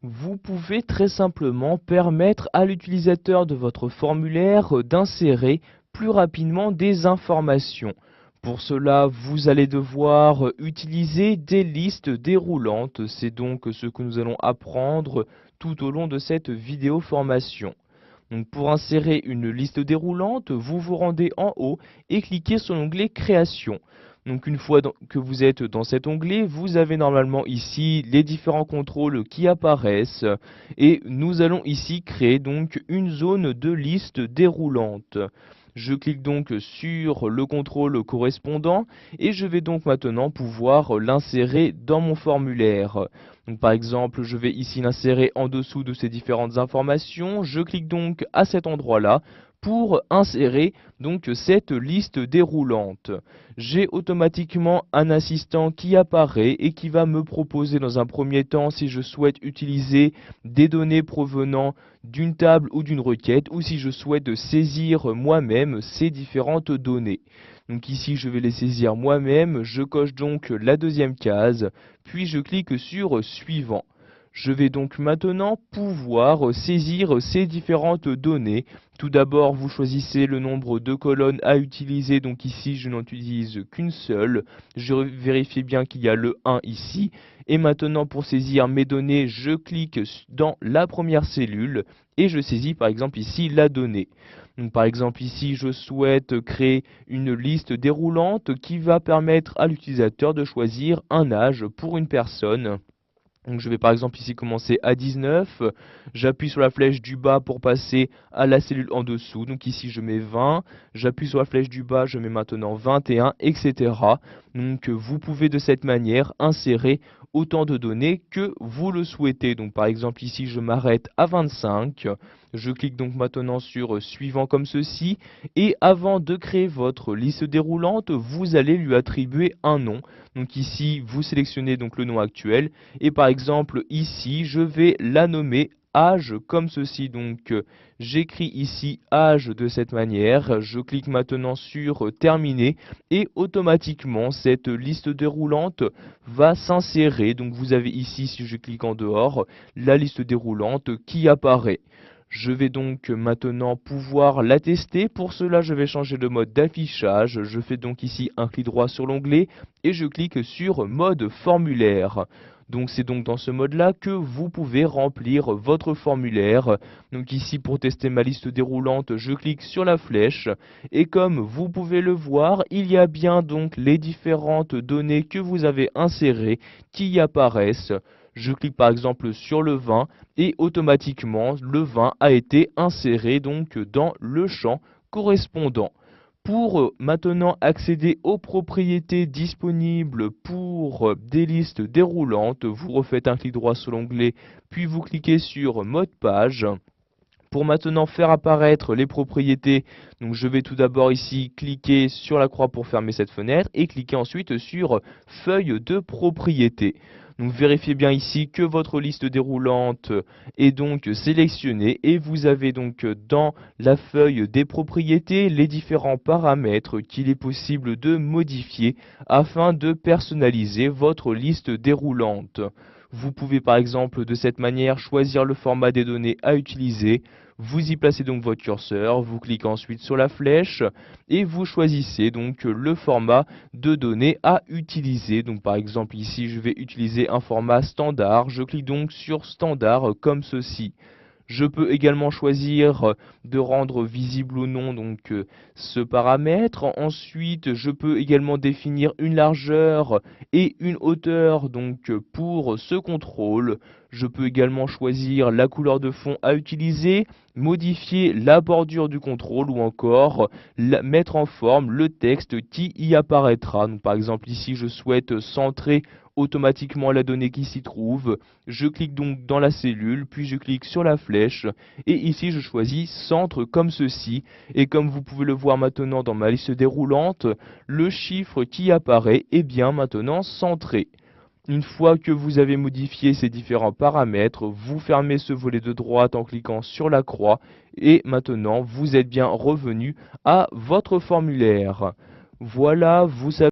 Vous pouvez très simplement permettre à l'utilisateur de votre formulaire d'insérer plus rapidement des informations. Pour cela, vous allez devoir utiliser des listes déroulantes. C'est donc ce que nous allons apprendre tout au long de cette vidéo formation. Donc pour insérer une liste déroulante, vous vous rendez en haut et cliquez sur l'onglet Création. Donc une fois que vous êtes dans cet onglet, vous avez normalement ici les différents contrôles qui apparaissent et nous allons ici créer donc une zone de liste déroulante. Je clique donc sur le contrôle correspondant et je vais donc maintenant pouvoir l'insérer dans mon formulaire. Donc par exemple, je vais ici l'insérer en dessous de ces différentes informations. Je clique donc à cet endroit-là pour insérer donc cette liste déroulante. J'ai automatiquement un assistant qui apparaît et qui va me proposer dans un premier temps si je souhaite utiliser des données provenant d'une table ou d'une requête ou si je souhaite saisir moi-même ces différentes données. Donc ici je vais les saisir moi-même, je coche donc la deuxième case, puis je clique sur suivant. Je vais donc maintenant pouvoir saisir ces différentes données. Tout d'abord, vous choisissez le nombre de colonnes à utiliser. Donc ici, je n'en utilise qu'une seule. Je vérifie bien qu'il y a le 1 ici. Et maintenant, pour saisir mes données, je clique dans la première cellule et je saisis par exemple ici la donnée. Donc, par exemple ici, je souhaite créer une liste déroulante qui va permettre à l'utilisateur de choisir un âge pour une personne. Donc je vais par exemple ici commencer à 19, j'appuie sur la flèche du bas pour passer à la cellule en dessous, donc ici je mets 20, j'appuie sur la flèche du bas, je mets maintenant 21, etc. Donc vous pouvez de cette manière insérer autant de données que vous le souhaitez. Donc par exemple ici je m'arrête à 25, je clique donc maintenant sur suivant comme ceci, et avant de créer votre liste déroulante, vous allez lui attribuer un nom. Donc ici vous sélectionnez donc le nom actuel, et par exemple ici je vais la nommer âge comme ceci. Donc j'écris ici âge de cette manière, je clique maintenant sur terminer et automatiquement cette liste déroulante va s'insérer. Donc vous avez ici, si je clique en dehors, la liste déroulante qui apparaît. Je vais donc maintenant pouvoir la tester. Pour cela, je vais changer de mode d'affichage. Je fais donc ici un clic droit sur l'onglet et je clique sur mode formulaire. Donc c'est donc dans ce mode-là que vous pouvez remplir votre formulaire. Donc ici pour tester ma liste déroulante, je clique sur la flèche et comme vous pouvez le voir, il y a bien donc les différentes données que vous avez insérées qui y apparaissent. Je clique par exemple sur le 20 et automatiquement le 20 a été inséré donc dans le champ correspondant. Pour maintenant accéder aux propriétés disponibles pour des listes déroulantes, vous refaites un clic droit sur l'onglet, puis vous cliquez sur mode page. Pour maintenant faire apparaître les propriétés, donc je vais tout d'abord ici cliquer sur la croix pour fermer cette fenêtre et cliquer ensuite sur feuille de propriétés. Donc vérifiez bien ici que votre liste déroulante est donc sélectionnée et vous avez donc dans la feuille des propriétés les différents paramètres qu'il est possible de modifier afin de personnaliser votre liste déroulante. Vous pouvez par exemple de cette manière choisir le format des données à utiliser. Vous y placez donc votre curseur, vous cliquez ensuite sur la flèche et vous choisissez donc le format de données à utiliser. Donc par exemple ici je vais utiliser un format standard, je clique donc sur standard comme ceci. Je peux également choisir de rendre visible ou non donc ce paramètre. Ensuite, je peux également définir une largeur et une hauteur donc pour ce contrôle. Je peux également choisir la couleur de fond à utiliser, modifier la bordure du contrôle ou encore mettre en forme le texte qui y apparaîtra. Donc, par exemple ici, je souhaite centrer automatiquement la donnée qui s'y trouve. Je clique donc dans la cellule, puis je clique sur la flèche, et ici je choisis centre comme ceci, et comme vous pouvez le voir maintenant dans ma liste déroulante, le chiffre qui apparaît est bien maintenant centré. Une fois que vous avez modifié ces différents paramètres, vous fermez ce volet de droite en cliquant sur la croix, et maintenant vous êtes bien revenu à votre formulaire. Voilà, vous savez